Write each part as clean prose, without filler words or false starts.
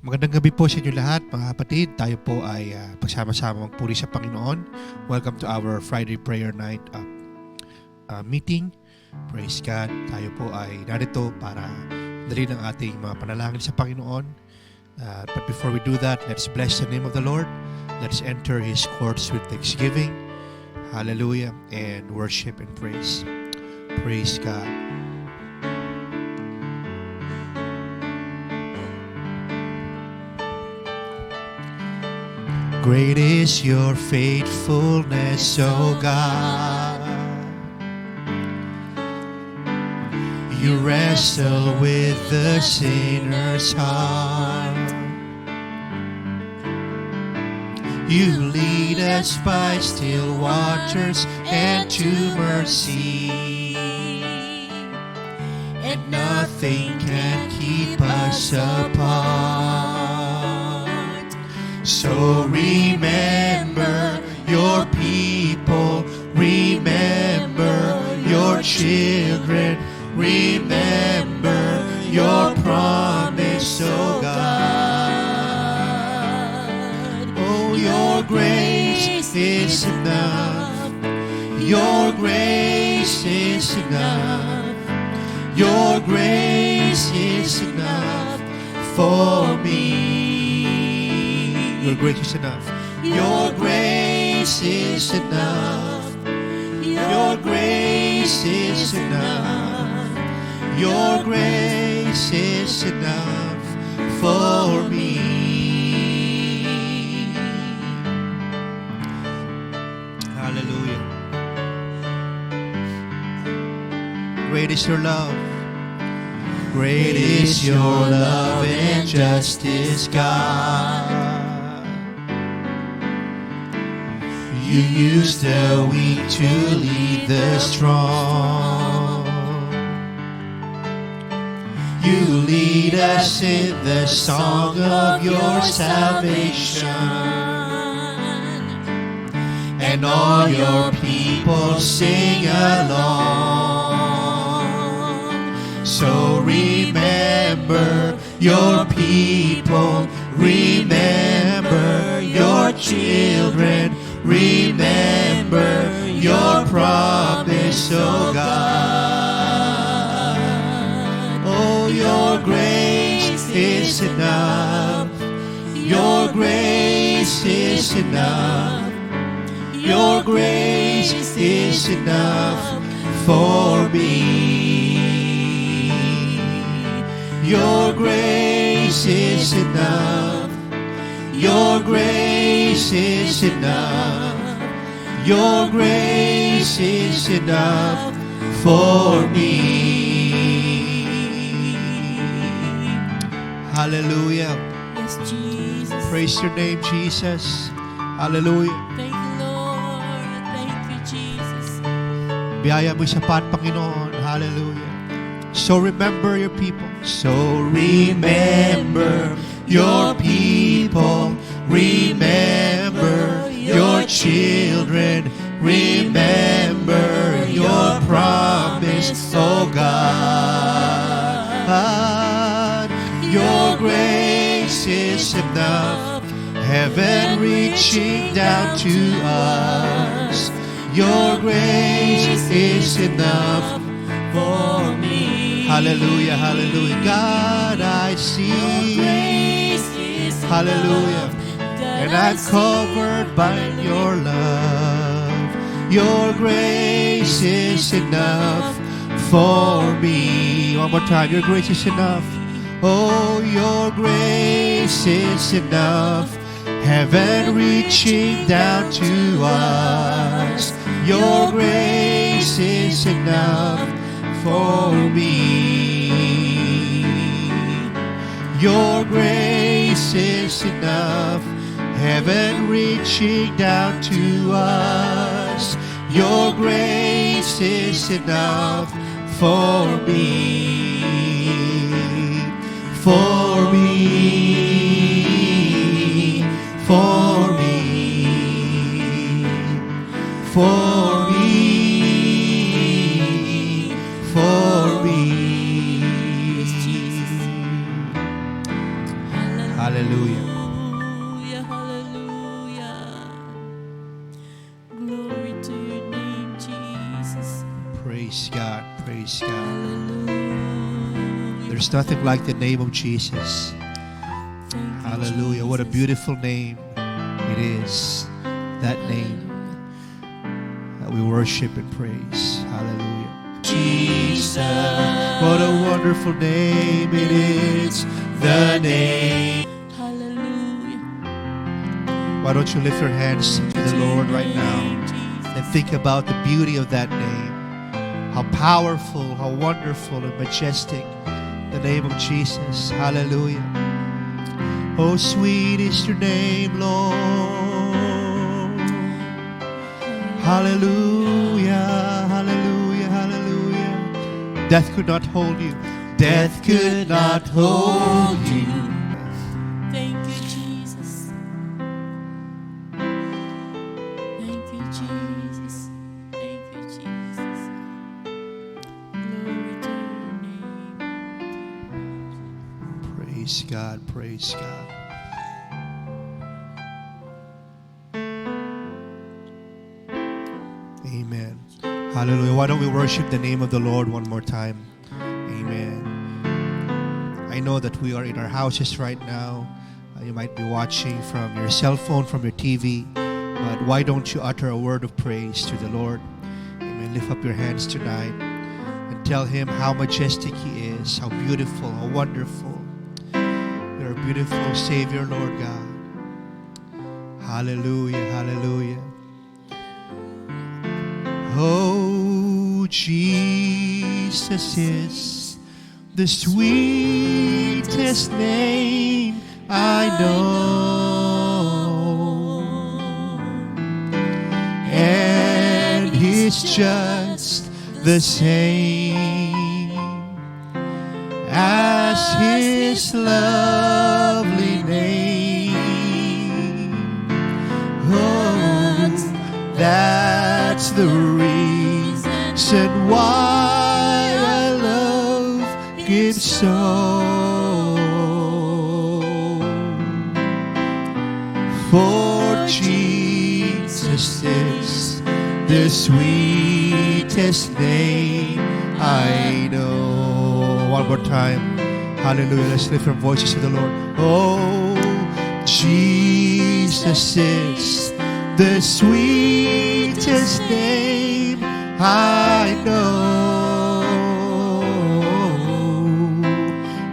Magandang gabi po sa inyo lahat, mga kapatid. Tayo po ay pagsama-sama magpuri sa Panginoon. Welcome to our Friday Prayer Night meeting. Praise God. Tayo po ay narito para dalhin ang ating mga panalangin sa Panginoon. But before we do that, let's bless the name of the Lord. Let's enter His courts with thanksgiving. Hallelujah. And worship and praise. Praise God. Great is your faithfulness, O God. You wrestle with the sinner's heart. You lead us by still waters and to mercy, and nothing can keep us apart. So remember your people, remember your children, remember your promise, O God. Oh, your grace is enough. Your grace is enough. Your grace is enough for me. Your grace is enough. Your grace is enough. Your grace is enough. Your grace is enough for me. Hallelujah. Great is your love. Great is your love and justice, God. You use the weak to lead the strong. You lead us in the song of your salvation, and all your people sing along. So remember your people, remember your children, remember your promise, O God. Oh, your grace is enough. Your grace is enough. Your grace is enough for me. Your grace is enough. Your grace is enough. Your grace is enough for me. Hallelujah. Yes, Jesus. Praise your name, Jesus. Hallelujah. Thank you, Lord. Thank you, Jesus. Biyaya mo sapat, Panginoon. Hallelujah. So remember your people. So remember your people, remember your children, remember your promise, O God. Your grace is enough, heaven reaching down to us. Your grace is enough For me. Hallelujah, hallelujah. God, I see. Hallelujah. And I'm covered by your love. Your grace is enough for me. One more time. Your grace is enough. Oh, your grace is enough. Heaven reaching down to us. Your grace is enough for me. Your grace is enough, heaven reaching down to us. Your grace is enough for me, for me, for me, for me, for me. Yes, Jesus. Hallelujah. There's nothing like the name of Jesus. Thank you, Hallelujah. What a Jesus. beautiful name it is. That name that we worship and praise. Hallelujah. Jesus. What a wonderful name it is. The name. Hallelujah. Why don't you lift your hands to the Lord right now and think about the beauty of that name. How powerful, how wonderful and majestic the name of Jesus. Hallelujah. Oh, sweet is your name, Lord. Hallelujah, hallelujah, hallelujah. Death could not hold you. Death could not hold you. Thank you, Jesus. Thank you, Jesus. Thank you, Jesus. Glory to your name. Praise God, praise God. Amen. Hallelujah. Why don't we worship the name of the Lord one more time? Amen. I know that we are in our houses right now. You might be watching from your cell phone, from your TV. But why don't you utter a word of praise to the Lord? Amen. Lift up your hands tonight and tell Him how majestic He is, how beautiful, how wonderful. You're a beautiful Savior, Lord God. Hallelujah, hallelujah. Oh, Jesus is the sweetest name I know, and He's just the same as His lovely name. Oh, that's the reason why I love Him so. For Jesus is the sweetest name I know. One more time. Hallelujah. Let's lift our voices to the Lord. Oh, Jesus is the sweetest name I know,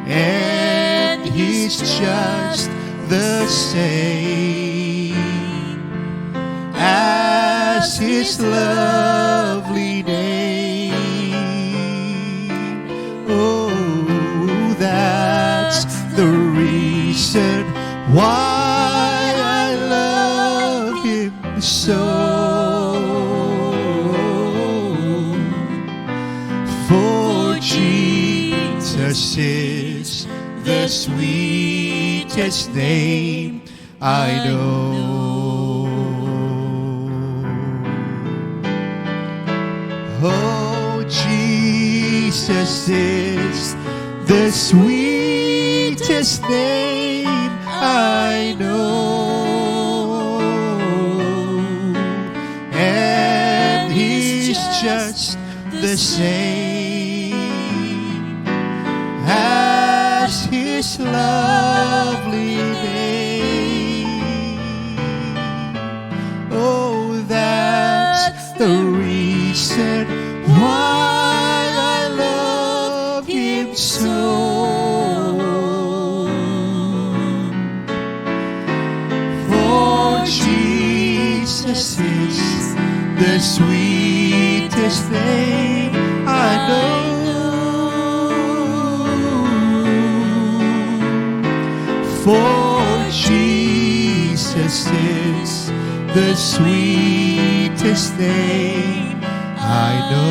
and He's just the same as His lovely name. Oh, that's the reason why I love Him so. For Jesus is the sweetest name I know. Oh, Jesus is the sweetest name I know, and He's just the same as His lovely name. Oh, that's the reason why I love Him so. For Jesus is the sweetest name I know, for Jesus is the sweetest name I know.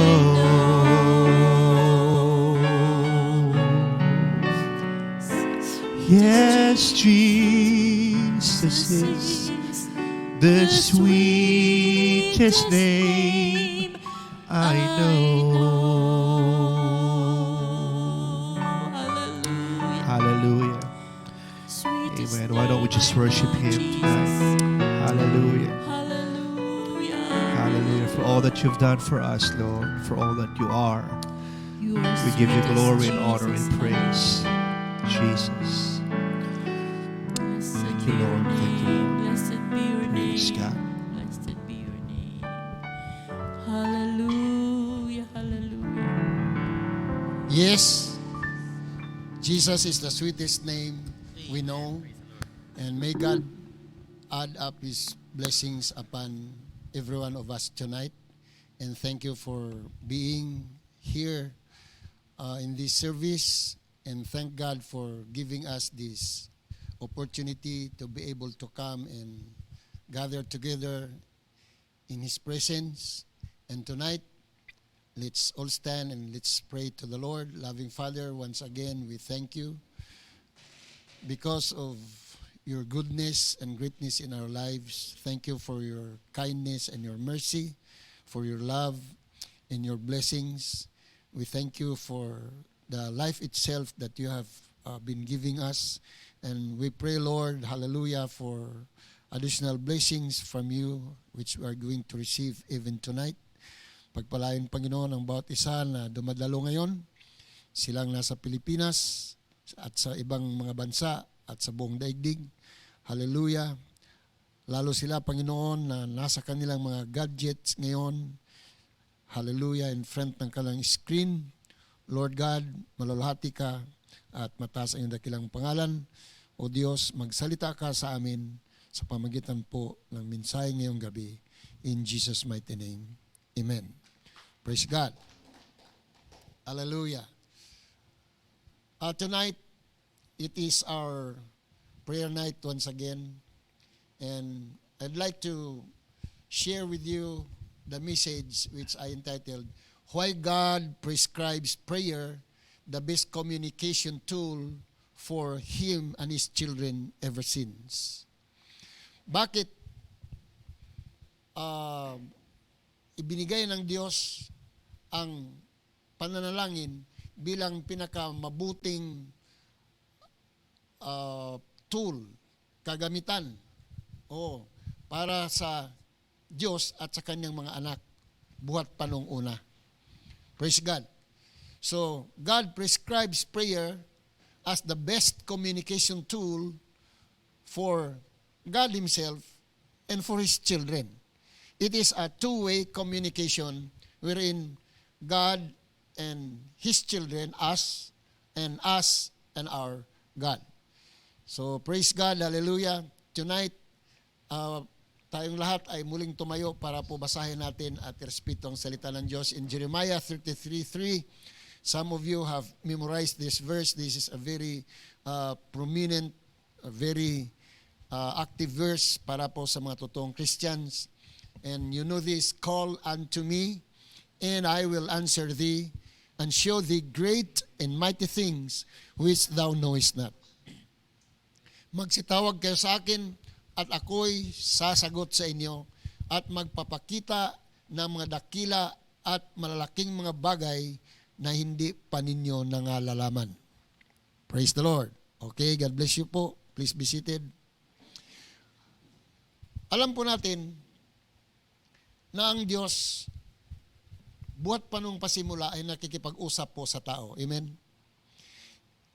Yes, Jesus is the sweetest name I know. Hallelujah. Hallelujah. Sweetest Amen. Why don't we just worship Him Jesus. tonight? Hallelujah. Hallelujah. Hallelujah. For all that you've done for us, Lord. For all that you are. You are We give you sweet as glory and honor and Jesus. praise. Jesus. Blessed Thank be you, your Lord. Thank you, name. Lord. Blessed be your Praise name. God. Blessed be your name. Hallelujah. Hallelujah. Yes, Jesus is the sweetest name we know, and may God add up His blessings upon every one of us tonight. And thank you for being here in this service, and thank God for giving us this opportunity to be able to come and gather together in His presence. And tonight, let's all stand and let's pray to the Lord. Loving Father, once again, we thank you because of your goodness and greatness in our lives. Thank you for your kindness and your mercy, for your love and your blessings. We thank you for the life itself that you have been giving us. And we pray, Lord, hallelujah, for additional blessings from you, which we are going to receive even tonight. Pagpalain, Panginoon, ang bawat isa na dumadalo ngayon, silang nasa Pilipinas at sa ibang mga bansa at sa buong daigdig. Hallelujah. Lalo sila, Panginoon, na nasa kanilang mga gadgets ngayon. Hallelujah, in front ng kanilang screen. Lord God, malalahati ka at mataas ang iyong dakilang pangalan. O Diyos, magsalita ka sa amin sa pamagitan po ng mensahe ngayong gabi. In Jesus' mighty name. Amen. Praise God. Hallelujah. Tonight, it is our prayer night once again. And I'd like to share with you the message which I entitled, Why God Prescribes Prayer, the Best Communication Tool for Him and His Children Ever Since. Bakit ibinigay ng Diyos ang pananalangin bilang pinakamabuting tool, kagamitan para sa Diyos at sa kanyang mga anak buhat pa nung una. Praise God. So, God prescribes prayer as the best communication tool for God Himself and for His children. It is a two-way communication wherein God and His children, us and our God. So, praise God, hallelujah. Tonight, tayong lahat ay muling tumayo para po basahin natin at respeto ang salita ng Diyos in Jeremiah 33:3. Some of you have memorized this verse. This is a very prominent, a very active verse para po sa mga totoong Christians. And you know this, call unto me, and I will answer thee, and show thee great and mighty things which thou knowest not. Magsitawag kayo sa akin, at ako'y sasagot sa inyo, at magpapakita ng mga dakila at malalaking mga bagay na hindi pa ninyo nangalalaman. Praise the Lord. Okay, God bless you po. Please be seated. Alam po natin na ang Diyos, buhat pa nung pasimula ay nakikipag-usap po sa tao. Amen?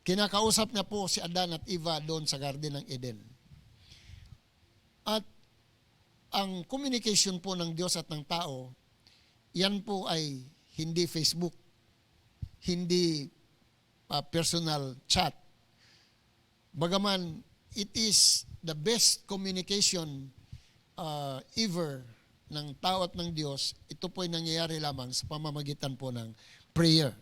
Kinakausap niya po si Adan at Eva doon sa Garden ng Eden. At ang communication po ng Diyos at ng tao, yan po ay hindi Facebook, hindi personal chat. Bagaman, it is the best communication ever ng tao at ng Diyos. Ito po ay nangyayari lamang sa pamamagitan po ng prayer.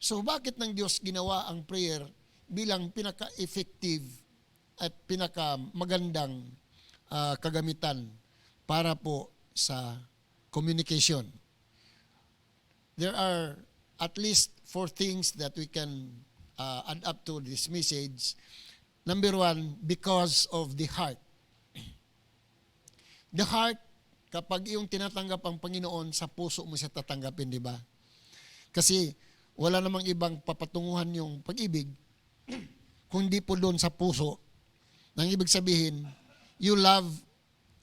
So bakit ng Diyos ginawa ang prayer bilang pinaka-effective at pinaka-magandang kagamitan para po sa communication? There are at least 4 things that we can add up to this message. Number 1, because of the heart. The heart, kapag iyong tinatanggap ang Panginoon, sa puso mo siya tatanggapin, di ba? Kasi wala namang ibang papatunguhan yung pag-ibig kung di po doon sa puso. Nang ibig sabihin, you love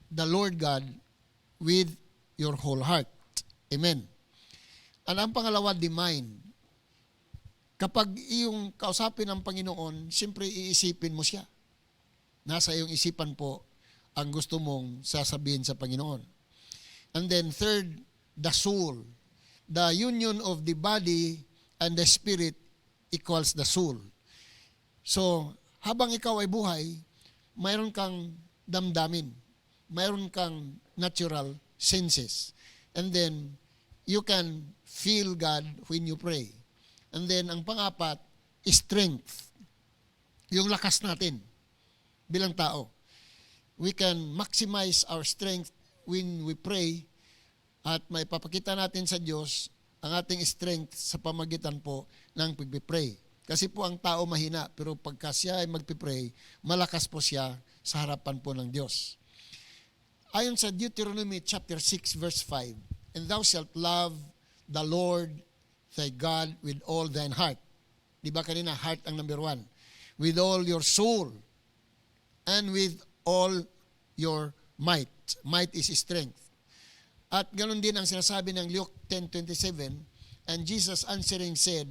the Lord God with your whole heart. Amen. At ang pangalawa, the mind. Kapag iyong kausapin ng Panginoon, siyempre iisipin mo siya. Nasa iyong isipan po ang gusto mong sasabihin sa Panginoon. And then third, the soul. The union of the body and the spirit equals the soul. So, habang ikaw ay buhay, mayroon kang damdamin. Mayroon kang natural senses. And then, you can feel God when you pray. And then, ang pang-apat, strength. Yung lakas natin bilang tao. We can maximize our strength when we pray at may papakita natin sa Diyos ang ating strength sa pamagitan po ng pagpipray. Kasi po ang tao mahina, pero pagka siya ay magpipray, malakas po siya sa harapan po ng Diyos. Ayon sa Deuteronomy chapter 6 verse 5, "And thou shalt love the Lord thy God with all thine heart." Di ba kanina, heart ang number 1. "With all your soul and with all your might." Might is strength. At ganoon din ang sinasabi ng Luke 10:27, "And Jesus answering said,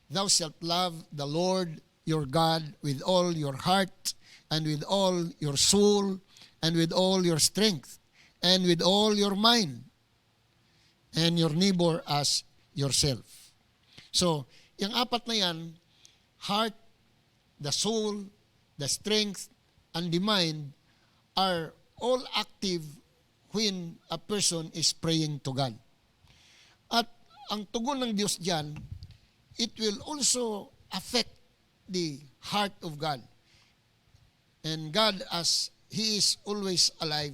Thou shalt love the Lord your God with all your heart and with all your soul and with all your strength and with all your mind, and your neighbor as yourself." So, yung apat na yan, heart, the soul, the strength, and the mind are all active when a person is praying to God. At ang tugon ng Diyos diyan, it will also affect the heart of God. And God, as He is always alive,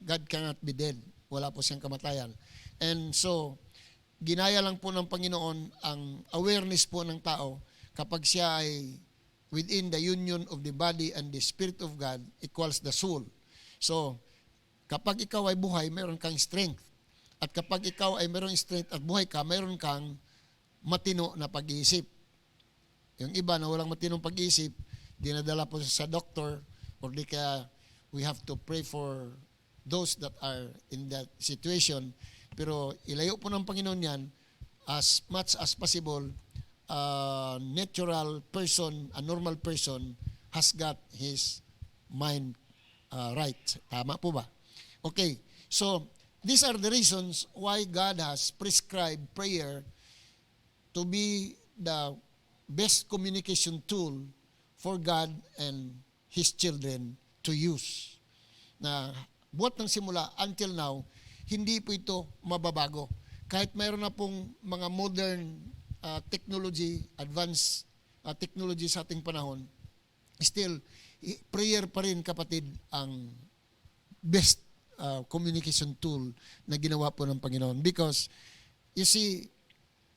God cannot be dead. Wala po siyang kamatayan. And so, ginaya lang po ng Panginoon ang awareness po ng tao kapag siya ay within the union of the body and the Spirit of God equals the soul. So, kapag ikaw ay buhay, mayroon kang strength. At kapag ikaw ay mayroong strength at buhay ka, mayroon kang matino na pag-iisip. Yung iba na walang matinong pag-iisip, dinadala po sa doktor, or di kaya we have to pray for those that are in that situation. Pero ilayo po ng Panginoon yan, as much as possible, a natural person, a normal person, has got his mind right. Tama po ba? Okay, so these are the reasons why God has prescribed prayer to be the best communication tool for God and His children to use. Na buhat ng simula until now, hindi po ito mababago. Kahit mayroon na pong mga modern technology, advanced technology sa ating panahon, still, prayer pa rin, kapatid, ang best communication tool na ginawa po ng Panginoon. Because, you see,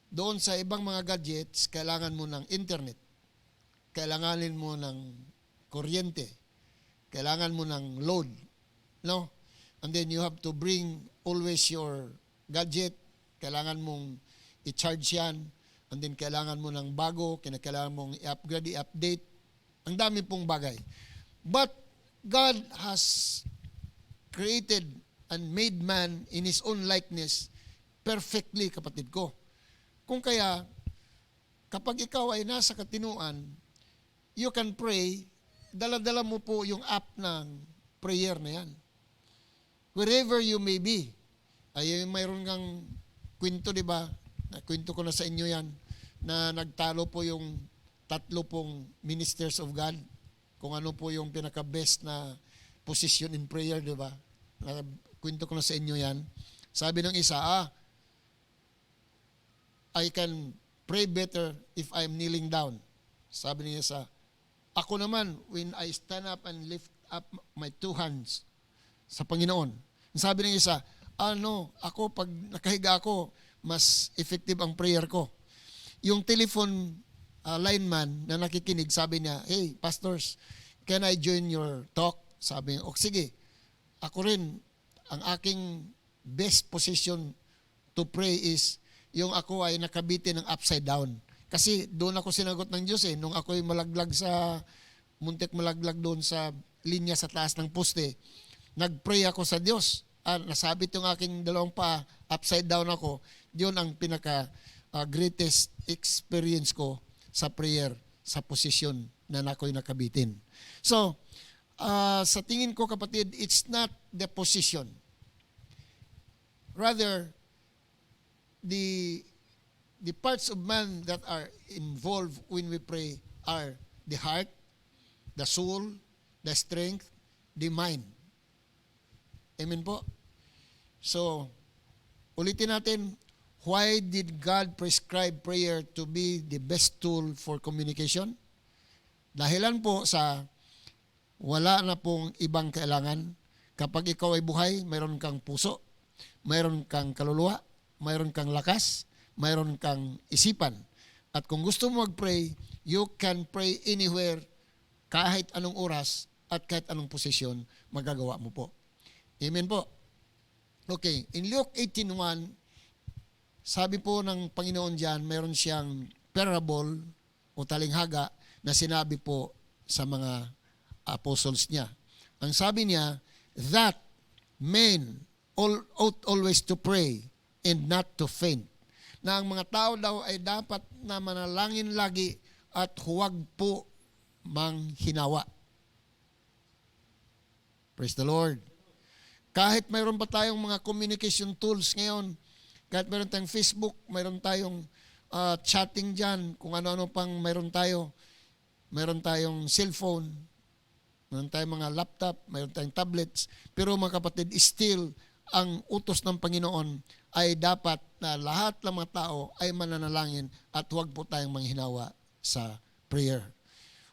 doon sa ibang mga gadgets, kailangan mo ng internet. Kailanganin mo ng kuryente. Kailangan mo ng load. No? And then you have to bring always your gadget. Kailangan mong i-charge yan. And then kailangan mo ng bago. Kailangan mong i-upgrade, i-update. Ang dami pong bagay. But God has created and made man in His own likeness perfectly, kapatid ko. Kung kaya, kapag ikaw ay nasa katinuan, you can pray, dala-dala mo po yung app ng prayer na yan. Wherever you may be. Ay, mayroon kang kwento, di ba? Kwento ko na sa inyo yan, na nagtalo po yung 3 pong ministers of God, kung ano po yung pinaka-best na position in prayer, di ba? Kwento ko na sa inyo yan. Sabi ng isa, I can pray better if I'm kneeling down. Sabi niya ako naman, when I stand up and lift up my 2 hands sa Panginoon. Sabi niya isa, ako pag nakahiga ako, mas effective ang prayer ko. Yung telephone lineman na nakikinig, sabi niya, "Hey, pastors, can I join your talk?" Sabi niya, sige. Ako rin, ang aking best position to pray is yung ako ay nakabitin ng upside down. Kasi doon ako sinagot ng Diyos nung ako ay malaglag muntik malaglag doon sa linya sa taas ng poste. Nagpray ako sa Diyos. Nasabit yung aking 2 paa, upside down ako. Yun ang pinaka greatest experience ko sa prayer sa posisyon na ako'y nakabitin. So, sa tingin ko kapatid, it's not the position. Rather, the parts of man that are involved when we pray are the heart, the soul, the strength, the mind. Amen po? So, ulitin natin, why did God prescribe prayer to be the best tool for communication? Dahilan po sa wala na pong ibang kailangan. Kapag ikaw ay buhay, mayroon kang puso, mayroon kang kaluluwa, mayroon kang lakas, mayroon kang isipan. At kung gusto mo mag-pray, you can pray anywhere, kahit anong oras at kahit anong posisyon, magagawa mo po. Amen po. Okay, in Luke 18:1, sabi po ng Panginoon diyan, mayroon siyang parable o talinghaga na sinabi po sa mga apostles niya. Ang sabi niya, that men ought always to pray and not to faint. Na ang mga tao daw ay dapat na manalangin lagi at huwag po manghinawa. Praise the Lord. Kahit mayroon pa tayong mga communication tools ngayon, kahit mayroon tayong Facebook, mayroon tayong chatting dyan, kung ano-ano pang mayroon tayo, mayroon tayong cellphone, mayroon tayong mga laptop, mayroon tayong tablets, pero mga kapatid, still, ang utos ng Panginoon ay dapat na lahat ng mga tao ay mananalangin at huwag po tayong manghinawa sa prayer.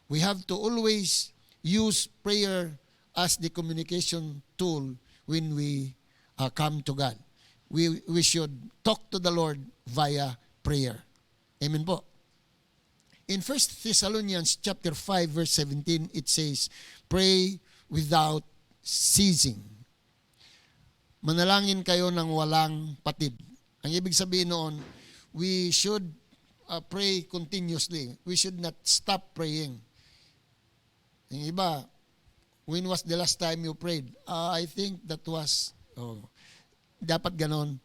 We have to always use prayer as the communication tool when we come to God. We should talk to the Lord via prayer. Amen po. In 1 Thessalonians chapter 5 verse 17, it says, pray without ceasing. Manalangin kayo ng walang patid. Ang ibig sabihin noon, we should pray continuously. We should not stop praying. Yung iba, when was the last time you prayed? I think that was, dapat ganon.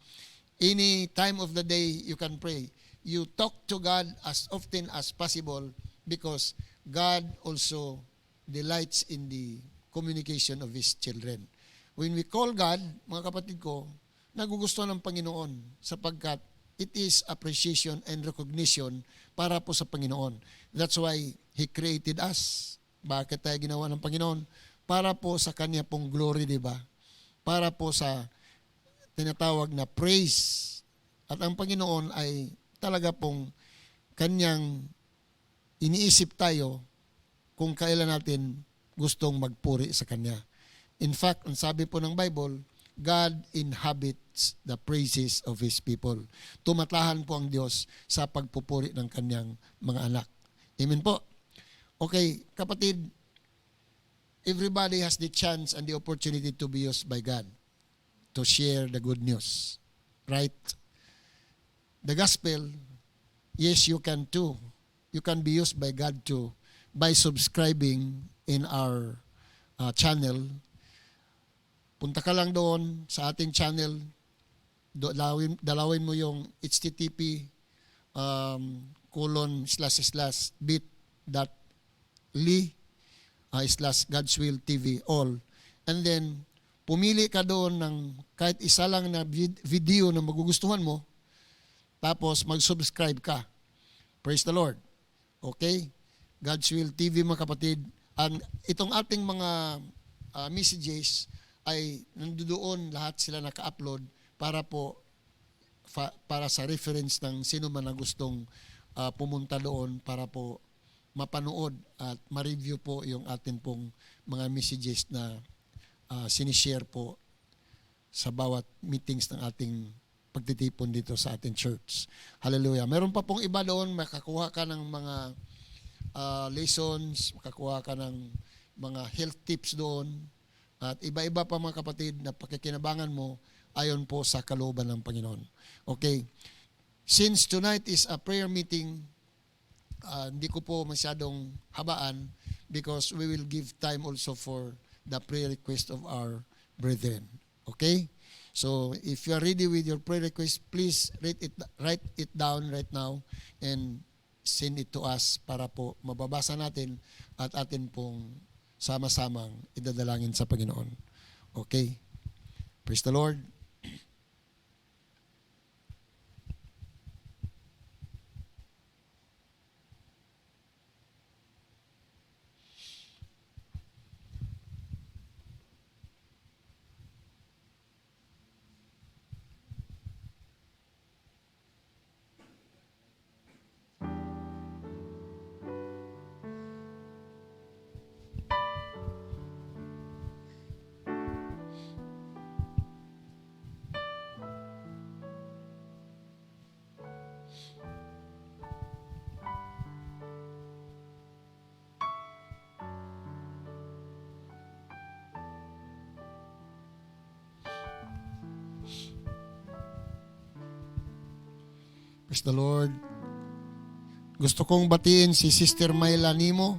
Any time of the day you can pray. You talk to God as often as possible because God also delights in the communication of His children. When we call God, mga kapatid ko, nagugustuhan ng Panginoon sapagkat it is appreciation and recognition para po sa Panginoon. That's why He created us. Bakit tayo ginawa ng Panginoon? Para po sa Kanya pong glory, di ba? Para po sa tinatawag na praise. At ang Panginoon ay talaga pong Kanyang iniisip tayo kung kailan natin gustong magpuri sa Kanya. In fact, ang sabi po ng Bible, God inhabits the praises of His people. Tumatahan po ang Diyos sa pagpupuri ng Kanyang mga anak. Amen po. Okay, kapatid, everybody has the chance and the opportunity to be used by God to share the good news. Right? The gospel, yes, you can too. You can be used by God too by subscribing in our channel. Punta ka lang doon sa ating channel, dalawin mo yung http://bit.ly/God's Will TV all. And then, pumili ka doon ng kahit isa lang na video na magugustuhan mo, tapos mag-subscribe ka. Praise the Lord. Okay? God's Will TV, mga kapatid. And itong ating mga messages ay nandoon lahat sila naka-upload para po para sa reference ng sino man na gustong pumunta doon para po mapanood at ma-review po yung atin pong mga messages na sinishare po sa bawat meetings ng ating pagtitipon dito sa ating church. Hallelujah. Meron pa pong iba doon, makakuha ka ng mga lessons, makakuha ka ng mga health tips doon, at iba-iba pa mga kapatid na pakikinabangan mo ayon po sa kalooban ng Panginoon. Okay. Since tonight is a prayer meeting, hindi ko po masyadong habaan because we will give time also for the prayer request of our brethren. Okay? So if you are ready with your prayer request, please write it down right now and send it to us para po mababasa natin at atin pong sama-samang idadalangin sa Panginoon. Okay? Praise the Lord. Praise the Lord. Gusto kong batiin si Sister Myla Nimo.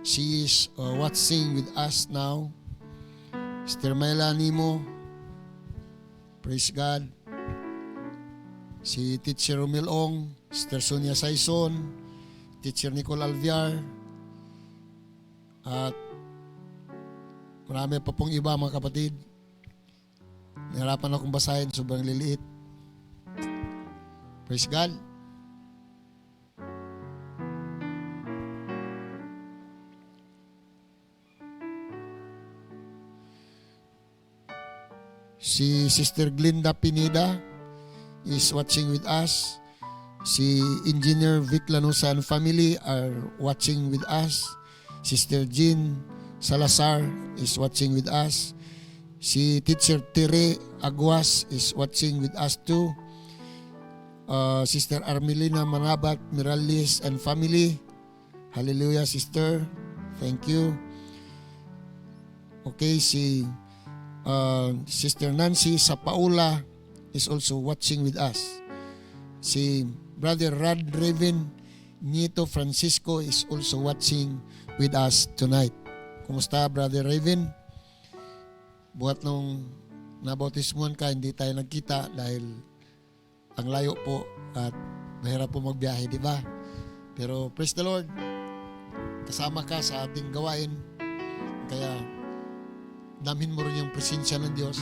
She is watching with us now. Sister Myla Nimo. Praise God. Si Teacher Romil Ong, Sister Sonia Saison, Teacher Nicole Alviar, at marami pa pong iba mga kapatid. Nahirapan akong basahin, sobrang liliit. Praise God. Si Sister Glinda Pineda is watching with us. Si Engineer Vic Lanusa and family are watching with us. Sister Jean Salazar is watching with us. Si Teacher Tere Aguas is watching with us too. Sister Armelina Manabat Miralles and family. Hallelujah, sister. Thank you. Okay, si Sister Nancy Sapaula is also watching with us. Si Brother Rad Raven Nieto Francisco is also watching with us tonight. Kumusta, Brother Raven? Buhat nung nabautismuhan ka, hindi tayo nagkita dahil ang layo po at mahirap po magbiyahe, di ba? Pero praise the Lord, kasama ka sa ating gawain. Kaya namin mo rin yung presensya ng Diyos.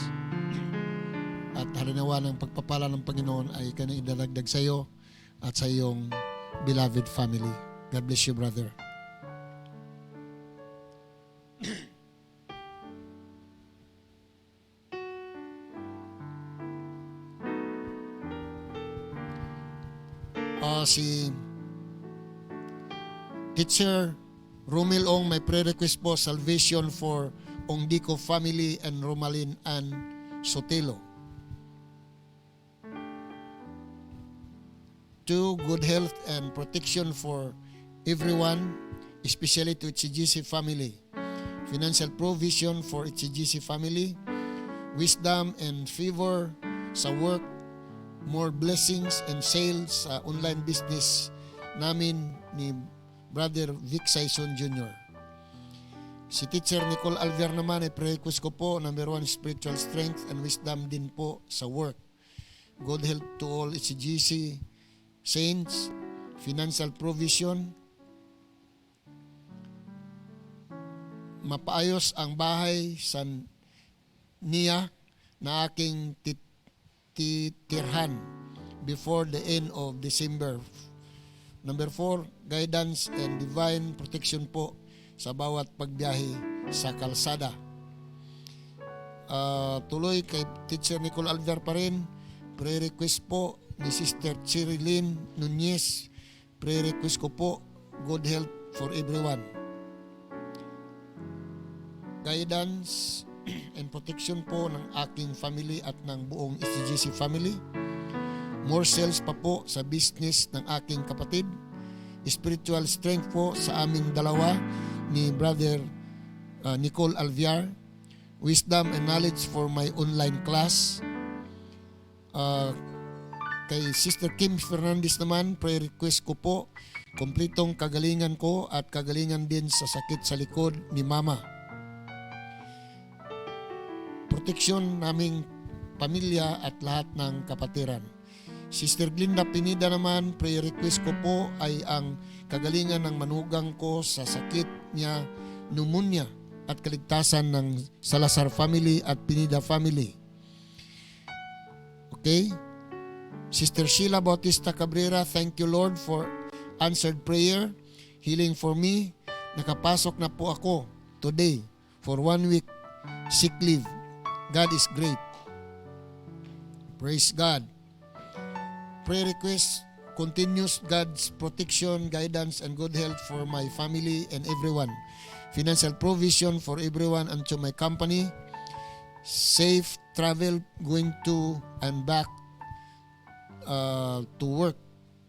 At halinawa ng pagpapala ng Panginoon ay kanyang idadagdag sa iyo at sa iyong beloved family. God bless you, brother. Si Teacher Romil Ong, may prayer request po, salvation for Ongdico family and Romalyn Ann Sotelo. 2, good health and protection for everyone, especially to HGC family. Financial provision for HGC family. Wisdom and favor sa work. More blessings and sales sa online business namin ni Brother Vic Saison Jr. Si Teacher Nicole Alviar naman ay pre-request ko po, number 1, spiritual strength and wisdom din po sa work. Good health to all HGC saints, financial provision, mapaayos ang bahay sa niya na aking titirhan before the end of December. Number 4, guidance and divine protection po sa bawat pagbiyahe sa kalsada. Tuloy kay Teacher Nicole Alviar pa rin, pre-request po ni Sister Cherilyn Nunez. Pre-request ko po, good health for everyone. Guidance and protection po ng aking family at ng buong SGC family. More sales pa po sa business ng aking kapatid. Spiritual strength po sa aming dalawa ni Brother Nicole Alviar. Wisdom and knowledge for my online class. Kay Sister Kim Fernandez naman, prayer request ko po, kompletong kagalingan ko at kagalingan din sa sakit sa likod ni Mama. Protection naming pamilya at lahat ng kapatiran. Sister Glinda Pinida naman, prayer request ko po ay ang kagalingan ng manugang ko sa sakit niya, pneumonia, at kaligtasan ng Salazar family at Pinida family. Okay? Sister Sheila Bautista Cabrera, thank you Lord for answered prayer, healing for me. Nakapasok na po ako today for 1 week sick leave. God is great. Praise God. Prayer request continues God's protection, guidance, and good health for my family and everyone. Financial provision for everyone and to my company. Safe travel going to and back to work.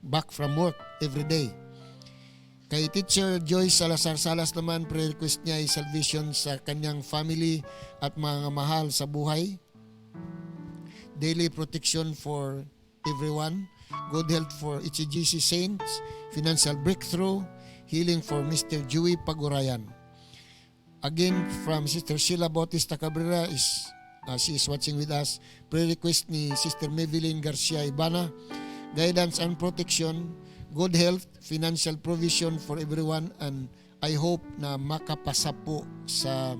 Back from work every day. Kay Teacher Joyce Salazar Salas naman, prayer request niya ay salvation sa kanyang family at mga mahal sa buhay. Daily protection for everyone. Good health for HGC Saints. Financial breakthrough. Healing for Mr. Joey Pagurayan. Again, from Sister Sheila Bautista Cabrera, she is watching with us. Prayer request ni Sister Maybelline Garcia Ibana. Guidance and protection. Good health, financial provision for everyone, and I hope na makapasa po sa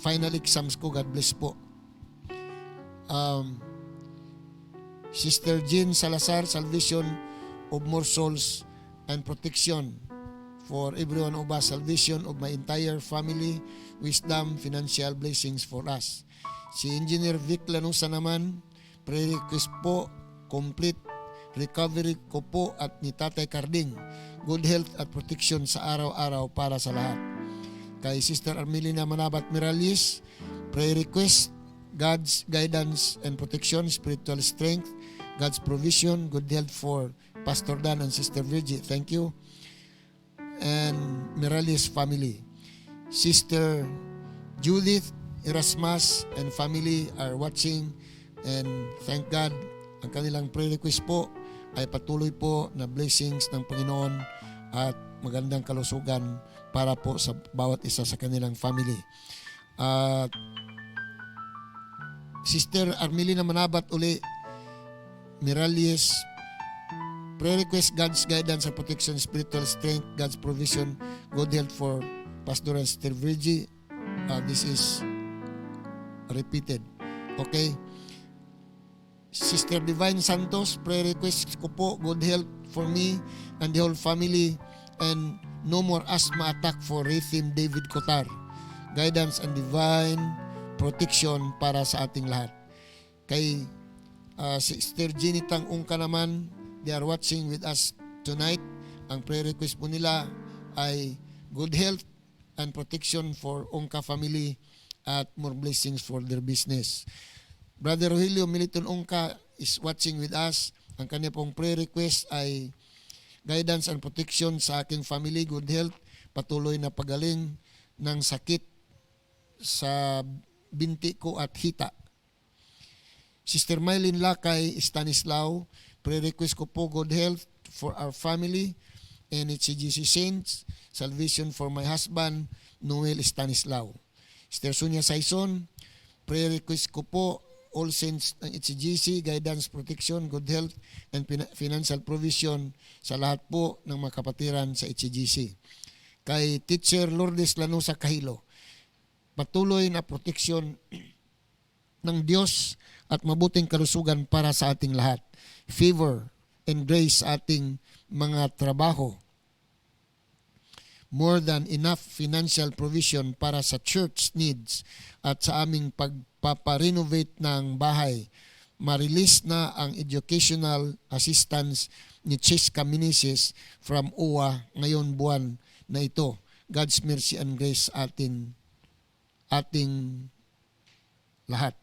final exams ko. God bless po. Sister Jean Salazar, salvation of more souls and protection for everyone of us, salvation of my entire family, wisdom, financial blessings for us. Si Engineer Vic Lanusa naman, prayer request po, complete recovery ko po at ni Tatay Carding, good health at protection sa araw-araw para sa lahat. Kay Sister Armelina Manabat Miralles, prayer request, God's guidance and protection, spiritual strength, God's provision, good health for Pastor Dan and Sister Virgie. Thank you. And Miralles family. Sister Judith Erasmus and family are watching, and thank God ang kanilang prayer request po ay patuloy po na blessings ng Panginoon at magandang kalusugan para po sa bawat isa sa kanilang family. Sister Armelina Manabat uli, Miralles, prayer request, God's guidance and protection, spiritual strength, God's provision, good health for Pastor and Sister Virgie. This is repeated. Okay. Sister Divine Santos, prayer request ko po, good health for me and the whole family, and no more asthma attack for Rhythm David Cotar. Guidance and divine protection para sa ating lahat. Kay Sister Jenny Tang Ungka naman, they are watching with us tonight. Ang prayer request po nila ay good health and protection for Ungka family at more blessings for their business. Brother Rogelio Militon Ungka is watching with us. Ang kanya pong prayer request ay guidance and protection sa aking family, good health, patuloy na pagaling ng sakit sa binti ko at hita. Sister Mylene Lakay Stanislao, prayer request ko po, good health for our family and HCGC Saints, salvation for my husband, Noel Stanislao. Sister Sonia Saison, prayer request ko po, all saints ng HCGC, guidance, protection, good health, and financial provision sa lahat po ng mga kapatiran sa HCGC. Kay Teacher Lourdes Lanusa Kahilo, patuloy na protection ng Diyos at mabuting kalusugan para sa ating lahat. Favor and grace sa ating mga trabaho. More than enough financial provision para sa church needs at sa aming pagpaparenovate ng bahay. Ma-release na ang educational assistance ni Cheska Meneses from OWA ngayon buwan na ito. God's mercy and grace ating lahat.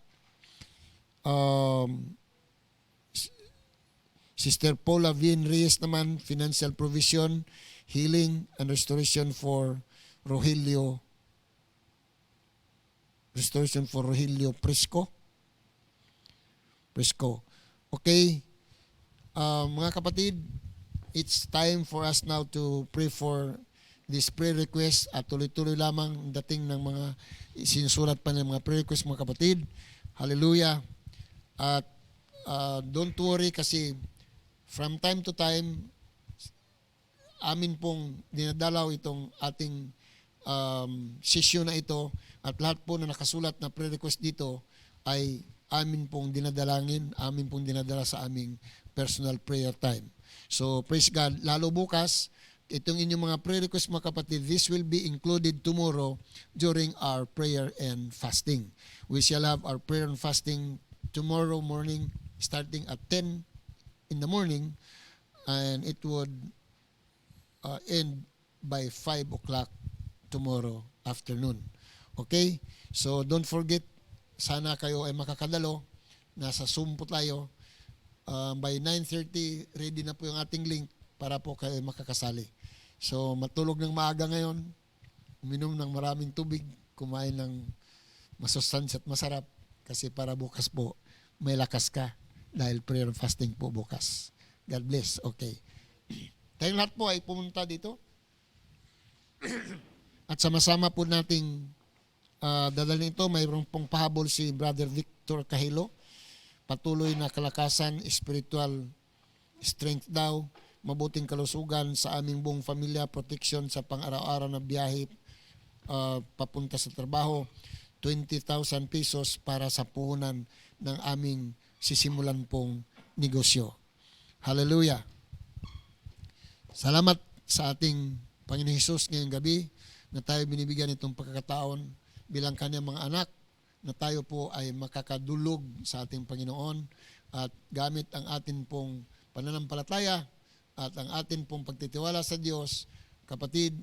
Sister Paula Vin Reyes naman, financial provision, healing and restoration for Rogelio Prisco. Okay, mga kapatid, it's time for us now to pray for this prayer request at tuloy-tuloy lamang dating ng mga sinusulat pa ng mga prayer request, mga kapatid. Hallelujah. At don't worry kasi from time to time, amin pong dinadalaw itong ating session na ito at lahat po na nakasulat na prayer request dito ay amin pong dinadalangin, amin pong dinadala sa aming personal prayer time. So praise God, lalo bukas, itong inyong mga prayer request mga kapatid, this will be included tomorrow during our prayer and fasting. We shall have our prayer and fasting tomorrow morning starting at 10 in the morning and it would end by 5 o'clock tomorrow afternoon. Okay? So don't forget, sana kayo ay makakadalo. Nasa Zoom po tayo. By 9:30, ready na po yung ating link para po kayo makakasali. So matulog ng maaga ngayon, uminom ng maraming tubig, kumain ng masustansya at masarap kasi para bukas po may lakas ka dahil prayer and fasting po bukas. God bless. Okay. Tayong lahat po ay pumunta dito at sama-sama po nating dadalhin ito. Mayroon pong pahabol si Brother Victor Kahilo. Patuloy na kalakasan, spiritual strength daw, mabuting kalusugan sa aming buong pamilya, protection sa pang-araw-araw na biyahe papunta sa trabaho, 20,000 pesos para sa puhunan ng aming sisimulan pong negosyo. Hallelujah. Salamat sa ating Panginoon Hesus ngayong gabi na tayo binibigyan itong pagkakataon bilang kanyang mga anak na tayo po ay makakadulog sa ating Panginoon at gamit ang atin pong pananampalataya at ang atin pong pagtitiwala sa Diyos, kapatid,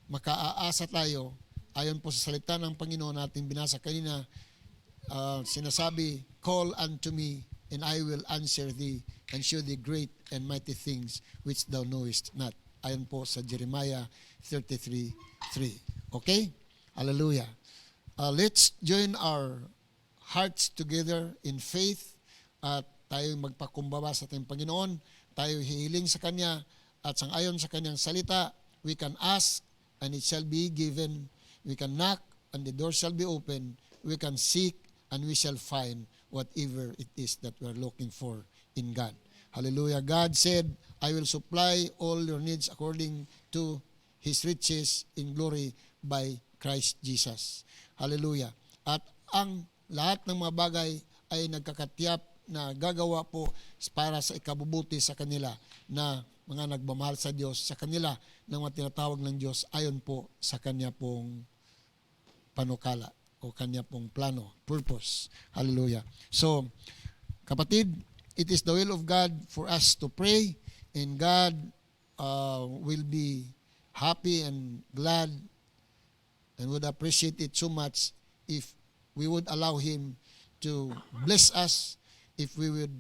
makaaasa tayo ayon po sa salita ng Panginoon natin binasa kanina. Sinasabi, call unto me and I will answer thee and show thee great and mighty things which thou knowest not. Ayon po sa Jeremiah 33:3. Okay? Hallelujah. Let's join our hearts together in faith at tayo magpakumbaba sa ating Panginoon. Tayo hihiling sa Kanya at sangayon sa Kanyang salita, we can ask and it shall be given. We can knock and the door shall be open. We can seek and we shall find whatever it is that we are looking for in God. Hallelujah. God said, I will supply all your needs according to His riches in glory by Christ Jesus. Hallelujah. At ang lahat ng mga bagay ay nagkakatiyak na gagawa po para sa ikabubuti sa kanila na mga nagmamahal sa Diyos, sa kanila ng mga tinatawag ng Diyos ayon po sa Kanya pong panukala o Kanya pong plano, purpose. Hallelujah. So, kapatid, it is the will of God for us to pray and God will be happy and glad and would appreciate it so much if we would allow Him to bless us, if we would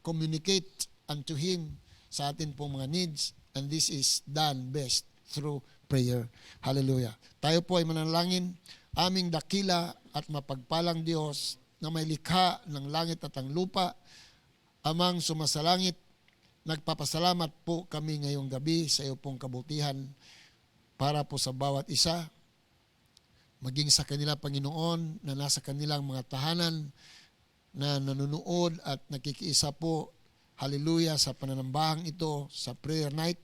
communicate unto Him sa atin pong mga needs, and this is done best through prayer. Hallelujah. Tayo po ay manalangin. Aming dakila at mapagpalang Diyos na may likha ng langit at ang lupa, Amang sumasalangit, nagpapasalamat po kami ngayong gabi sa iyo pong kabutihan para po sa bawat isa, maging sa kanila Panginoon na nasa kanilang mga tahanan na nanunood at nakikiisa po, hallelujah, sa pananambahang ito sa prayer night.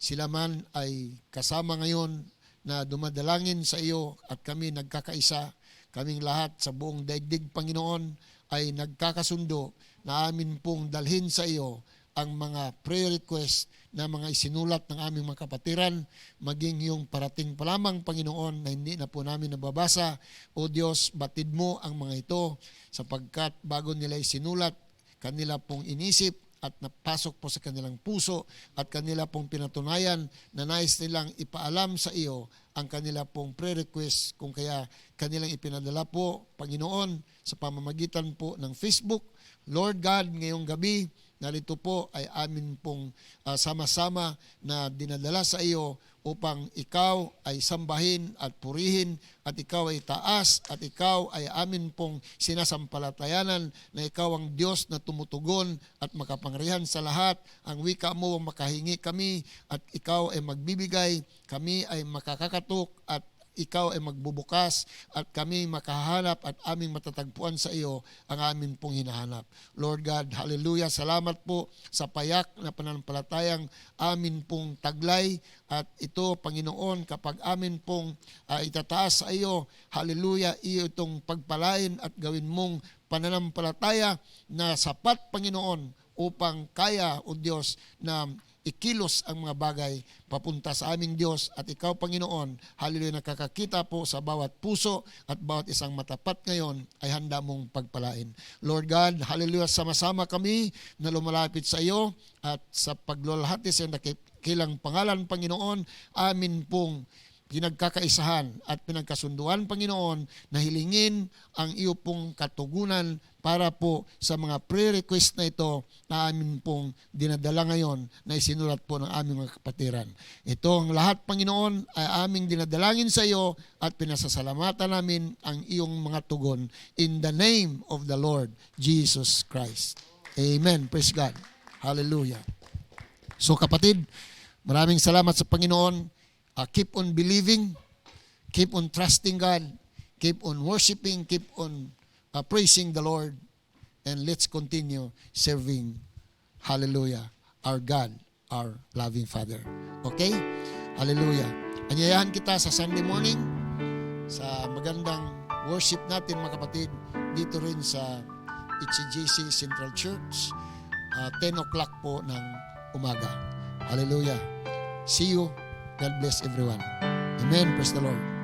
Sila man ay kasama ngayon na dumadalangin sa iyo at kami nagkakaisa, kaming lahat sa buong daigdig Panginoon ay nagkakasundo na amin pong dalhin sa iyo ang mga prayer request na mga isinulat ng aming mga kapatiran, maging yung parating pa lamang Panginoon na hindi na po namin nababasa. O Diyos, batid mo ang mga ito sapagkat bago nila isinulat, kanila pong inisip at napasok po sa kanilang puso at kanila pong pinatunayan na nais nilang ipaalam sa iyo ang kanila pong prayer request, kung kaya kanilang ipinadala po, Panginoon, sa pamamagitan po ng Facebook. Lord God, ngayong gabi, narito po ay amin pong sama-sama na dinadala sa iyo upang ikaw ay sambahin at purihin at ikaw ay taas at ikaw ay amin pong sinasampalatayanan na ikaw ang Diyos na tumutugon at makapangyarihan sa lahat. Ang wika mo makahingi kami at ikaw ay magbibigay, kami ay makakakatok at ikaw ay magbubukas at kami makahanap at aming matatagpuan sa iyo ang amin pong hinahanap. Lord God, hallelujah, salamat po sa payak na pananampalatayang amin pong taglay at ito, Panginoon, kapag amin pong itataas sa iyo, hallelujah, iyo itong pagpalain at gawin mong pananampalataya na sapat, Panginoon, upang kaya, O Diyos, na ikilos ang mga bagay papunta sa aming Diyos at ikaw, Panginoon, hallelujah, nakakakita po sa bawat puso at bawat isang matapat ngayon ay handa mong pagpalain. Lord God, hallelujah, sama-sama kami na lumalapit sa iyo at sa paglulahati sa kilang pangalan, Panginoon, amin pong pinagkakaisahan at pinagkasunduan, Panginoon, na hilingin ang iyo pong katugunan para po sa mga prayer request na ito na amin pong dinadala ngayon na isinulat po ng aming mga kapatiran. Ito ang lahat, Panginoon, ay aming dinadalangin sa iyo at pinasasalamatan namin ang iyong mga tugon in the name of the Lord Jesus Christ. Amen. Praise God. Hallelujah. So kapatid, maraming salamat sa Panginoon. Keep on believing, keep on trusting God, keep on worshiping, keep on praising the Lord, and let's continue serving, hallelujah, our God, our loving Father. Okay? Hallelujah. Anyayahan kita sa Sunday morning, sa magandang worship natin, mga kapatid, dito rin sa HCJC Central Church, 10 o'clock po ng umaga. Hallelujah. See you. God bless everyone. Amen. Praise the Lord.